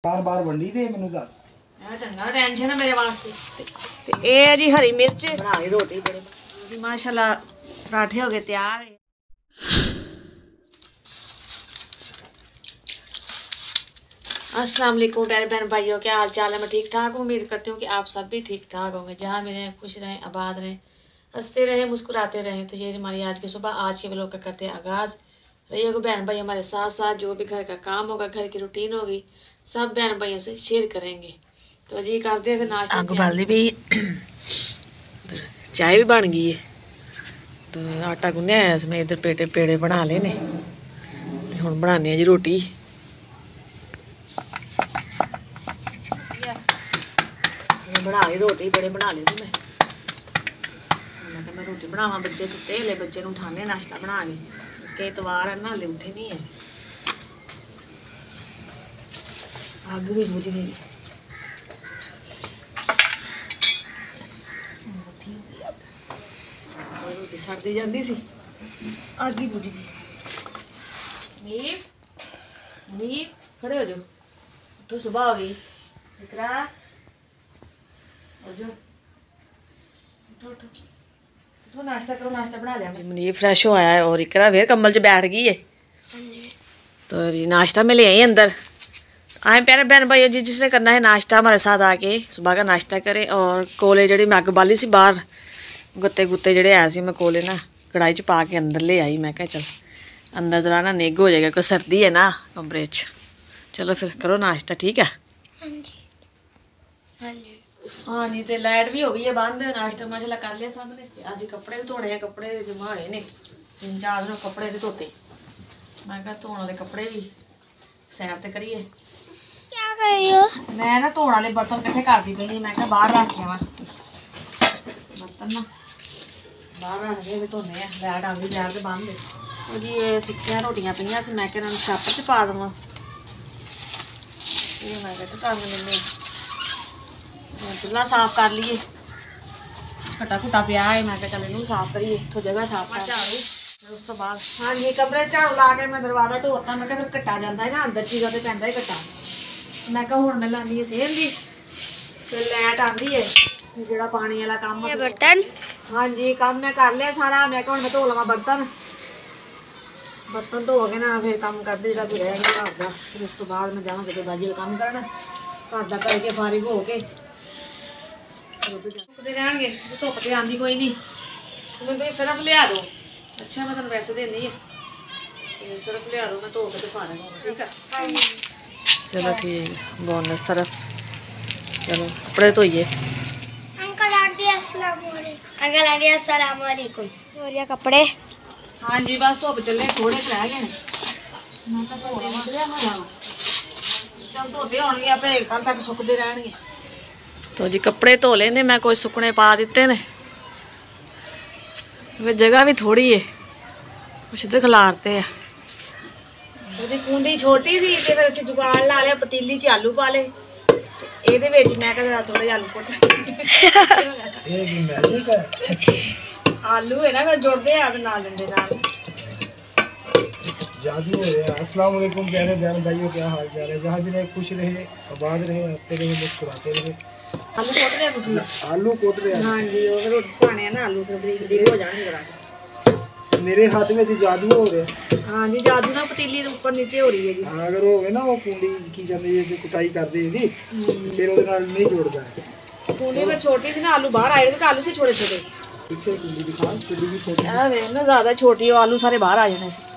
बार बार वंडी दे मैनू दस चंगा टेंशन है मेरे वास्ते। ते ए जी हरी मिर्च बनाई रोटी बड़े माशाल्लाह पराठे हो गए तैयार। अस्सलाम वालेकुम प्यारे बहन भाइयों, क्या हाल चाल है? मैं ठीक ठाक हूँ। उम्मीद करती हूँ कि आप सब भी ठीक ठाक होंगे। जहाँ भी रहें खुश रहें, आबाद रहें, हंसते रहें, मुस्कुराते रहें। तो ये हमारी आज की सुबह, आज के व्लॉग का करते हैं आगाज़। रहिएगा बहन भाई हमारे साथ साथ, जो भी घर का काम होगा, घर की रूटीन होगी, सब बहन भाइयों से शेयर करेंगे। तो जी करते हैं नाश्ता। आग उबालनी भी, चाय भी बन गई है। तो आटा गुन्निया है, इसमें इधर पेड़े पेड़े बना लेने, हुण बनाने जी रोटी। बना ली रोटी बड़े बना ली थी मैं रोटी बनावा। बच्चे सुते हले, बच्चे उठाने नाश्ता बना के, के इतवार है ना, हले उठे नहीं है। अग भी बुझ गई। रोटी सड़ती जाती सी, अग ही बुझ गई। नीप खड़े हो जाओ, उठो, सुबह हो गई। इकरा तो नाश्ता करो, नाश्ता बना लिया। मुनीब फ्रेश हो आया है और इकरा फिर कम्बल च बैठ गई है। तो नाश्ता में ले आई अंदर। आए प्यारे बहन भाई जी, जिसने करना है नाश्ता हमारे साथ आके सुबह का नाश्ता करे। और कोले जड़ी मैं अग बाली सी बाहर, गुत्ते गुत्ते जड़े आए सी, मैं कोले ना कढ़ाई च पा के अंदर ले आई। मैं कहा चल अंदर जरा ना निग हो जाएगा, कोई सर्दी है ना कमरे च। चलो फिर करो नाश्ता, ठीक है? हाँ जी। तो लाइट भी हो गई है बंद। नाश्ता माशाल्लाह कर लिया सामने। अज कपड़े भी धोने हैं, कपड़े जमा होए ने 3-4 दिन कपड़े भी धोते। मैं कहा धोने वाले कपड़े भी सैर ते करिए। क्या कर रही हो? मैं ना धोने वाले बर्तन इकट्ठे करती पई। मैं कहा बाहर रख के आवां बर्तन ना, बाहर रख के भी धोने हैं। लाइट आ गई, लाइट तो बंद है। तो जी ये सुक्कियां रोटियां पईयां सी, मैं कहा छापर च पा देवां। ये मैं कहा कर लेने। चूल्हा साफ कर लीए, घटा घुटा पिया है। मैं चल इनू साफ करिए, इतों जगह साफ कर झाड़ू। फिर उस तो बाद हाँ जी कमरे झाड़ू ला के मैं दरवाजा ढोता। मैं फिर घट्टा जाता है ना अंदर चीज़ा तो पैंदा ही घट्टा। मैं हुण मैं लानी है सेल दी, फिर लाइट आती है जो पानी वाला काम है। बर्तन हाँ जी काम मैं कर लिया सारा। मैं हुण मैं धो लवां बर्तन, बर्तन धो के ना फिर काम करते जो भी रह गया घर का। फिर उस तो बाद मैं जावां किते बाजी का काम करना, घर का करके फारिग हो के सुकते रहणगे। धुप तो आती कोई नहीं। मैं सिर्फ लिया दो, अच्छा मैं तुम पैसे देनी है, सिर्फ लिया दो, मैं धो के फारिग होगा, ठीक है? चलो ठीक है, बोनस सिर्फ। चलो कपड़े धोइए। अंकल आंटी अस्सलाम वालेकुम। अंकल आंटी अस्सलाम वालेकुम। और ये कपड़े हाँ जी बस धुप चले, थोड़े रह गए। मैं चल धोते होणगे आपे, कल तक सुकते रहणगे। तो जी कपड़े धो लेने, मैं कुछ सुकने पा दिते ने। वे जगह भी थोड़ी है, कुछ इधर खिलारते हैं। कुंडी छोटी सी, फिर असीं जुगाड़ ला लिया, पतीली च आलू पा ले। ਇਹਦੇ ਵਿੱਚ मैं कहा थोड़ा जिहा आलू पुट ये की मैजिक है। आलू है ना फिर जुड़ते हैं ते नाल डंडे नाल जादू हो रहा है। अस्सलाम वालेकुम प्यारे बहन भाइयों, क्या हाल चाल है? जहाँ भी रहे खुश रहे, आबाद रहे, हंसते रहे, मुस्कुराते रहे। आलू कोट रहे तुसीं? आलू कोट रहे हैं। हाँ जी वो फिर रोटी खाने हैं ना, आलू फिर बरीक बरीक हो जाएंगे जरा। मेरे हाथ में तो जादू हो रहा है। हाँ जी जादू ना पतीली ऊपर नीचे हो रही है जी। हाँ अगर होवे ना वो कुंडी की जाती है जो कुटाई करते हैं फिर ਉਹਦੇ ਨਾਲ नहीं जुड़ता है। कुंडी में छोटी सी ना, आलू बाहर आए थे, आलू से छोटे छोटे। पीछे कुंडी दिखा, कुंडी भी छोटी है ना, ज्यादा छोटी हो आलू सारे बाहर आ जाने से।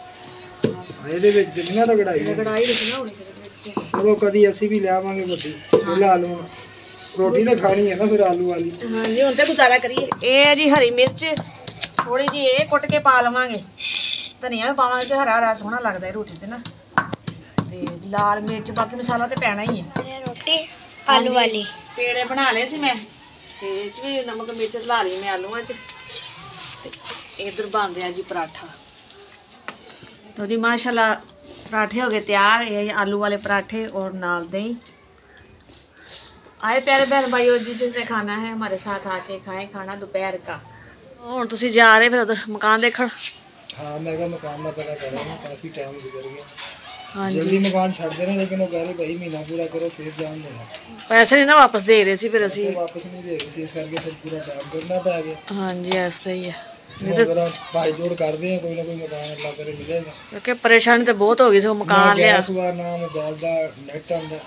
ਇਹਦੇ ਵਿੱਚ ਤੇ ਨਹੀਂ ਨਾ ਕਢਾਈ कढ़ाई लिखना होनी चाहिए। ਚਲੋ ਕਦੀ ਅਸੀਂ ਵੀ ਲਿਆਵਾਂਗੇ ਵੱਡੀ। ਪਹਿਲਾਂ ਆਲੂ रोटी तो खानी है ना, फिर आलू वाली। हाँ जी हम तो गुजारा करिए। ये जी हरी मिर्च थोड़ी जी ये कुट के पा लवांगे, धनिया भी पावांगे तो हरा हरा सोहना लगता है रोटी ते ना। ते लाल मिर्च बाकी मसाला तो पैना ही है। रोटी आलू वाली पेड़े बना ले सी मैं, ते च भी नमक मिर्च ला ली मैं आलूआं च। इधर बन रहा जी पराठा। तो जी माशाल्लाह पराठे हो गए तैयार। ये आलू वाले पराठे और नाल दही। आए प्यारे बहन भाइयों जी, जिसने खाना है हमारे साथ आके खाएं खाना दोपहर का। हुण तुसीं जा रहे फिर उधर मकान देखण? हाँ मैं मकान का पता कर रहा हूँ, काफ़ी टाइम गुजर गया। हाँ जल्दी जी मकान छड़ देना, लेकिन वो कह रहे भाई महीना पूरा करो फिर जान देना। पैसे नहीं ना वापस दे रहे सी फिर असी पैसे वापस नहीं दे रहे थे, इस करके फिर पूरा टाइम करना पै गया। हाँ जी ऐसा ही है नहीं नहीं तो तो भाई जोड़ कर दे, कोई ना कोई मकान अल्लाह करे मिलेगा। क्योंकि परेशानी तो बहुत हो गई ਸੀ मकान लिया गैस हुआ ना मोबाइल ਦਾ ਨੈਟ ਆਉਂਦਾ,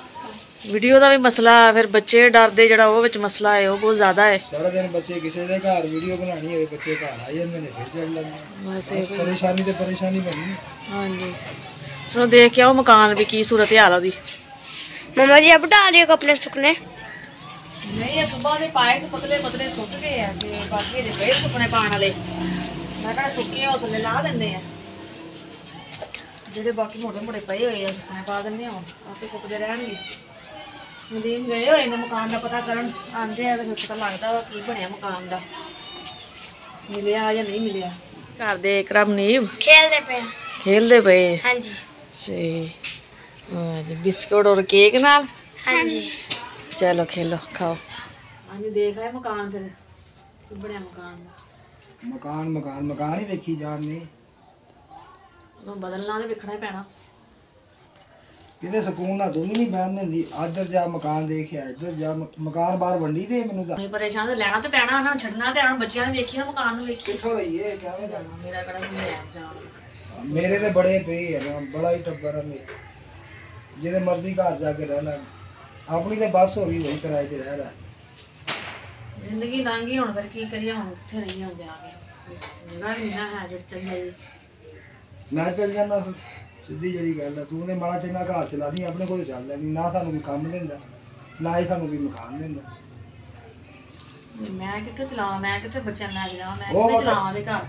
ਵੀਡੀਓ ਦਾ ਵੀ ਮਸਲਾ ਫਿਰ ਬੱਚੇ ਡਰਦੇ ਜਿਹੜਾ ਉਹ ਵਿੱਚ ਮਸਲਾ ਹੈ ਉਹ ਬਹੁਤ ਜ਼ਿਆਦਾ ਹੈ ਸਾਰਾ ਦਿਨ ਬੱਚੇ ਕਿਸੇ ਦੇ ਘਰ ਵੀਡੀਓ ਬਣਾਣੀ ਹੋਵੇ ਬੱਚੇ ਘਰ ਆ ਜਾਂਦੇ ਨੇ ਫਿਰ ਚੱਲ ਲੈਂਦੇ। ਬਸ ਇਹ ਕੋਈ ਪਰੇਸ਼ਾਨੀ ਤੇ ਪਰੇਸ਼ਾਨੀ ਬਣੀ। हाँ जी चलो देख के आओ मकान भी की सूरत हाल है मम्मा जी अब डाल रही हो कपड़े सूखने? नहीं ये सुबह के पाए से पतले पतले सुक गए हैं ते बाकी जे फिर सुकने पाने वाले मैं कहना सुक्के हो थल्ले ला देंगे हैं जेडे बाकी मोटे मोटे पए हुए हैं सुकने पा देंगे हैं आपे सुकते रहणगे। नदीम गए हुए ने मकान का पता करन आंदे हैं तो फिर पता लगदा वा की बनया मकान का मिलिया या नहीं मिलिया। घर दे इकराम नीब खेलते पे। खेलते पे हाँ जी सही हाँ जी बिस्कुट और केक नाल हाँ जी चलो खेलो खाओ। हाँ जी देख आए मकान फिर की बनया मकान का ਮਕਾਨ ਮਕਾਨ ਮਕਾਨ ਹੀ ਵੇਖੀ ਜਾਣਨੀ, ਉਦੋਂ ਬਦਲਣਾ ਤੇ ਵੇਖਣਾ ਹੀ ਪੈਣਾ। ਕਿਤੇ ਸਕੂਨ ਨਾਲ ਦੋਵੇਂ ਨਹੀਂ ਬਹਿਣ ਦਿੰਦੀ। ਇੱਧਰ ਜਾ ਮਕਾਨ ਦੇਖਿਆ, ਇੱਧਰ ਜਾ ਮਕਾਨ ਬਾਹਰ ਵੰਡੀ ਦੇ ਮੈਨੂੰ ਤਾਂ। ਨਹੀਂ ਪਰੇਸ਼ਾਨ ਤੇ ਲੈਣਾ ਤੇ ਪੈਣਾ ਨਾ, ਛੱਡਣਾ ਤੇ ਆਣ ਬੱਚਿਆਂ ਨੇ ਵੇਖੀ ਨਾ ਮਕਾਨ ਨੂੰ ਵੇਖੀ। ਕਿੱਥੋਂ ਲਈਏ ਕਿਵੇਂ ਜਾਣਾ? ਮੇਰਾ ਕਿਹੜਾ ਕੋਈ ਲੈ ਜਾਣ ਮੇਰੇ ਤੇ ਬੜੇ ਪਏ ਆ ਨਾ, ਬੜਾ ਹੀ ਟੱਬਰ ਆ ਮੇਰੇ, ਜਿਹਦੇ ਮਰਜ਼ੀ ਘਰ ਜਾ ਕੇ ਰਹਿ ਲੈਣ। ਆਪਣੀ ਤੇ ਬੱਸ ਹੋ ਗਈ ਵਹੀ ਕਿਰਾਏ 'ਚ ਰਹਿ ਲੈ। ਜ਼ਿੰਦਗੀ ਲੰਘ ਗਈ ਹੁਣ ਫਿਰ ਕੀ ਕਰੀਏ, ਹੁਣ ਕਿੱਥੇ ਰਹੀਏ ਹੁਣ ਜਾ ਕੇ ਜਗ੍ਹਾ ਵੀ ਨਾ ਹੈ ਜਿਹੜੀ ਚੱਲ ਜਾਈਏ। ਮੈਂ ਚੱਲ ਜਾਂਦਾ ਫਿਰ, ਸਿੱਧੀ ਜਿਹੜੀ ਗੱਲ ਆ। ਤੂੰ ਤੇ ਮਾੜਾ ਚੰਗਾ ਘਰ ਚਲਾ ਨਹੀਂ, ਆਪਣੇ ਕੋਲ ਚੱਲਦਾ ਨਹੀਂ, ਨਾ ਸਾਨੂੰ ਕੋਈ ਕੰਮ ਦਿੰਦਾ ਨਾ ਹੀ ਸਾਨੂੰ ਕੋਈ ਮਕਾਨ ਦਿੰਦਾ। ਮੈਂ ਕਿੱਥੇ ਚਲਾਵਾਂ, ਮੈਂ ਕਿੱਥੇ ਬੱਚਿਆਂ ਨੂੰ ਲੈ ਕੇ ਜਾਵਾਂ, ਮੈਂ ਉਹ ਕਿੱਥੇ ਚਲਾਵਾਂ ਵੀ ਘਰ।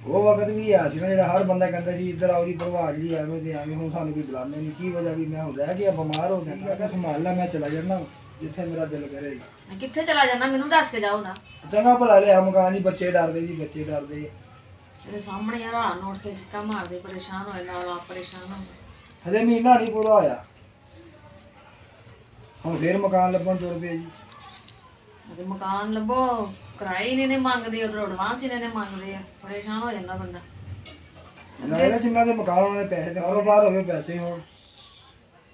ਉਹ ਵਕਤ ਵੀ ਆ ਸੀ ਨਾ ਜਿਹੜਾ ਹਰ ਬੰਦਾ ਕਹਿੰਦਾ ਜੀ ਇੱਧਰ ਆਓ ਜੀ ਭਰਵਾੜ ਜੀ ਐਵੇਂ ਤੇ ਐਵੇਂ। ਹੁਣ ਸਾਨੂੰ ਕੋਈ ਬੁਲਾਉਂਦੇ ਨਹੀਂ, ਕੀ ਵਜ੍ਹਾ ਵੀ ਮੈਂ ਹੁਣ ਰਹਿ ਗਿਆ ਬਿਮਾਰ ਹੋ ਗਿਆ। ਮੈਂ ਕਿਹਾ ਸੰਭਾਲ ਲੈ, ਮੈਂ ਚਲਾ ਜਾਂਦਾ ਜਿੱਥੇ ਮੇਰਾ ਦਿਲ ਕਰੇ। ਮੈਂ ਕਿੱਥੇ ਚਲਾ ਜਾਣਾ, ਮੈਨੂੰ ਦੱਸ ਕੇ ਜਾਓ ਨਾ। ਚੰਗਾ ਭਲਾ ਲਿਆ ਮਕਾਨ ਜੀ, ਬੱਚੇ ਡਰਦੇ ਜੀ, ਬੱਚੇ ਡਰਦੇ। ਤੇਰੇ ਸਾਹਮਣੇ ਯਾਰ ਰਾਤ ਨੂੰ ਉੱਠ ਕੇ ਚਿੱਕਾ ਮਾਰਦੇ, ਪਰੇਸ਼ਾਨ ਹੋਏ ਨਾਲ ਆਪ ਪਰੇਸ਼ਾਨ ਹੋ। ਹਜੇ ਮਹੀਨਾ ਨਹੀਂ ਪੂਰਾ ਹੋਇਆ, ਹੁਣ ਫੇਰ ਮਕਾਨ ਲੱਭਣ ਤੁਰ ਪਏ ਜੀ। ਤੇ ਮਕਾਨ ਲੱਭੋ, ਕਿਰਾਏ ਹੀ ਨਹੀਂ ਮੰਗਦੇ, ਉਧਰੋਂ ਐਡਵਾਂਸ ਹੀ ਨਹੀਂ ਮੰਗਦੇ ਆ, ਪਰੇਸ਼ਾਨ ਹੋ ਜਾਂਦਾ ਬੰਦਾ। ਜਾਇਦਾ ਜਿੰਨਾ ਦੇ ਮਕਾਨ ਉਹਨਾਂ ਨੇ ਪੈਸੇ ਦੇ ਕਾਰੋਬਾਰ ਹੋਵੇ, ਪੈਸੇ ਹੋਣ,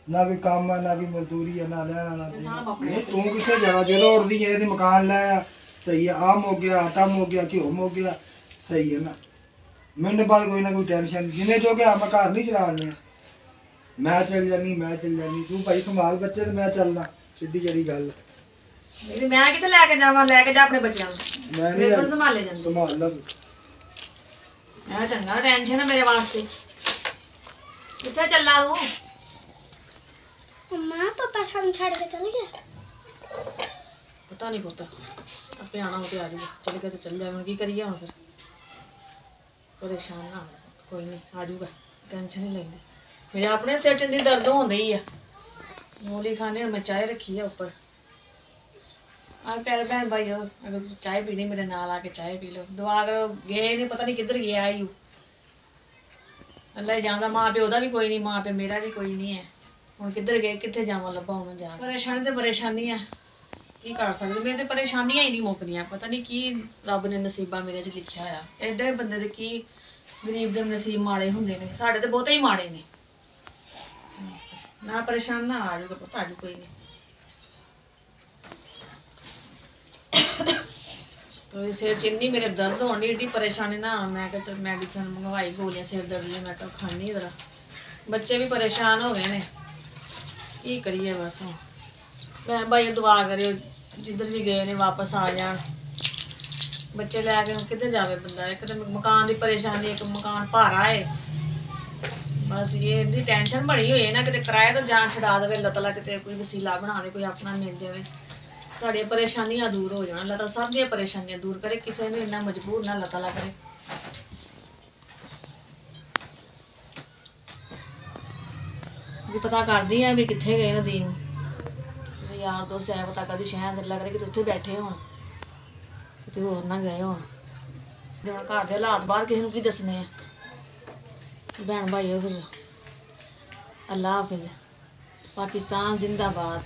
ਨਾ ਕੋਈ ਕੰਮ ਆ ਨਾ ਕੋਈ ਮਜ਼ਦੂਰੀ ਆ, ਨਾ ਲੈਣਾ ਨਾ ਨਹੀਂ। ਤੂੰ ਕਿੱਥੇ ਜਾਣਾ ਜਦੋਂ ਉੜਦੀ ਹੈ ਤੇ ਮਕਾਨ ਲੈ ਸਹੀ ਆ, ਆਮ ਹੋ ਗਿਆ, ਆਟਾ ਮੁੱਕ ਗਿਆ, ਘਿਓ ਮੁੱਕ ਗਿਆ, ਸਹੀ ਹੈ ਨਾ। ਮੈਨੂੰ ਬਾਅਦ ਕੋਈ ਨਾ ਕੋਈ ਟੈਨਸ਼ਨ, ਜਿੰਨੇ ਜੋ ਗਿਆ ਮੈਂ ਘਰ ਨਹੀਂ ਚਲਾਉਣੇ। ਮੈਂ ਚੱਲ ਜਾਨੀ, ਮੈਂ ਚੱਲ ਜਾਨੀ, ਤੂੰ ਭਾਈ ਸੰਭਾਲ ਬੱਚੇ ਤੇ ਮੈਂ ਚੱਲਦਾ, ਸਿੱਧੀ ਜਿਹੜੀ ਗੱਲ। ਨਹੀਂ ਮੈਂ ਕਿੱਥੇ ਲੈ ਕੇ ਜਾਵਾਂ, ਲੈ ਕੇ ਜਾ ਆਪਣੇ ਬੱਚਿਆਂ ਨੂੰ, ਮੈਂ ਮੇਰੇ ਕੋਲ ਨਹੀਂ ਸੰਭਾਲੇ ਜਾਂਦੇ। ਸੰਭਾਲ ਲਾ। ਮੈਂ ਚੰਗਾ ਟੈਨਸ਼ਨ ਹੈ ਮੇਰੇ ਵਾਸਤੇ। ਕਿੱਥੇ ਚੱਲਾ ਤੂੰ? मम्मा पापा हम छड़ के चल गए। ਪਤਾ ਨਹੀਂ ਪੁੱਤ, ਆਪੇ ਆਣਾ ਉਹ ਤੇ ਆ ਜਾਊਗਾ, ਚੱਲ ਕੇ ਤੇ ਚੱਲ ਜਾਵੇ। ਹੁਣ ਕੀ ਕਰੀਏ ਹੁਣ ਫਿਰ, ਪਰੇਸ਼ਾਨ ਨਾ ਹੋ, ਕੋਈ ਨਹੀਂ ਆ ਜਾਊਗਾ, ਟੈਨਸ਼ਨ ਨਹੀਂ ਲੈਂਦੀ। ਮੇਰੇ ਆਪਣੇ ਸਿਰ 'ਚ ਇੰਨੀ ਦਰਦ ਹੁੰਦੀ ਹੀ ਆ। ਮੂਲੀ ਖਾਣੇ ਹੁਣ ਮੈਂ ਚਾਹ ਰੱਖੀ ਆ ਉੱਪਰ। ਆ ਪਿਆਰੇ ਭੈਣ ਭਾਈ, ਅਗਰ ਤੁਸੀਂ ਚਾਹ ਪੀਣੀ ਮੇਰੇ ਨਾਲ ਆ ਕੇ ਚਾਹ ਪੀ ਲਓ। ਦੁਆ ਕਰੋ, ਗਏ ਨਹੀਂ ਪਤਾ ਨਹੀਂ ਕਿੱਧਰ ਗਿਆ ਆਈ। ਅੱਲਾ ਜਾਂਦਾ, ਮਾਂ ਪਿਓ ਉਹਦਾ ਵੀ ਕੋਈ ਨਹੀਂ, ਮਾਂ ਪਿਓ ਮੇਰਾ ਵੀ ਕੋਈ ਨਹੀਂ ਹੈ। ਹੁਣ ਕਿੱਧਰ ਗਏ, ਕਿੱਥੇ ਜਾਵਾਂ ਲੱਭਾਂ ਉਹਨੂੰ ਜਾ। ਪਰੇਸ਼ਾਨੀ ਤੇ ਪਰੇਸ਼ਾਨੀ ਆ, ਕੀ ਕਰ ਸਕਦੇ। ਮੇਰੇ ਤੇ ਪਰੇਸ਼ਾਨੀਆਂ ਹੀ ਨਹੀਂ ਮੁੱਕਦੀਆਂ। ਪਤਾ ਨਹੀਂ ਕੀ ਰੱਬ ਨੇ ਨਸੀਬਾਂ ਮੇਰੇ 'ਚ ਲਿਖਿਆ ਹੋਇਆ। ਐਡੇ ਬੰਦੇ ਦੇ ਕੀ ਗਰੀਬ ਦੇ ਨਸੀਬ ਮਾੜੇ ਹੁੰਦੇ ਨੇ, ਸਾਡੇ ਤੇ ਬਹੁਤੇ ਹੀ ਮਾੜੇ ਨੇ। ਨਾ ਪਰੇਸ਼ਾਨ ਨਾ ਆ ਜਾਊਗਾ ਪੁੱਤ, ਆ ਜਾਊ ਕੋਈ ਨਹੀਂ। तो सिर च इन्नी मेरे दर्द होनी, एडी परेशानी ना। मैं क्या चल मेडिसिन मंगवाई, गोलियां सिर दर्द दी, मैं क्या खानी जरा। बच्चे भी परेशान हो गए ने, की करिए बस। हम भैन भाई दुआ करियो, जिधर भी गए ने वापस आ जान। बच्चे लैके कितने जावे बंदा, एक तो मकान की परेशानी, एक मकान भारा है। बस ये इन्नी टेंशन बनी हुई है ना, कितने किराए तो जान छड़ा दे अल्लाह तआला, कितने कोई वसीला बना दे, कोई अपना मिल जाए, साड़ी परेशानियां दूर हो जान। अल्लाह ताला सब दी परेशानियां दूर करे, किसी ने इन्ना मजबूर ना अल्लाह ताला करे। भी पता करदी है भी कित्थे गए नदीम, यार दोस्त है, पता करदी शायद अल्लाह करे कि उत्थे बैठे होण, किते होर ना गए होण। ते हुण घर दे हालात बाहर किसी नूं की दसने आ। भैन भाईओ फिर अल्लाह हाफिज़, पाकिस्तान जिंदाबाद।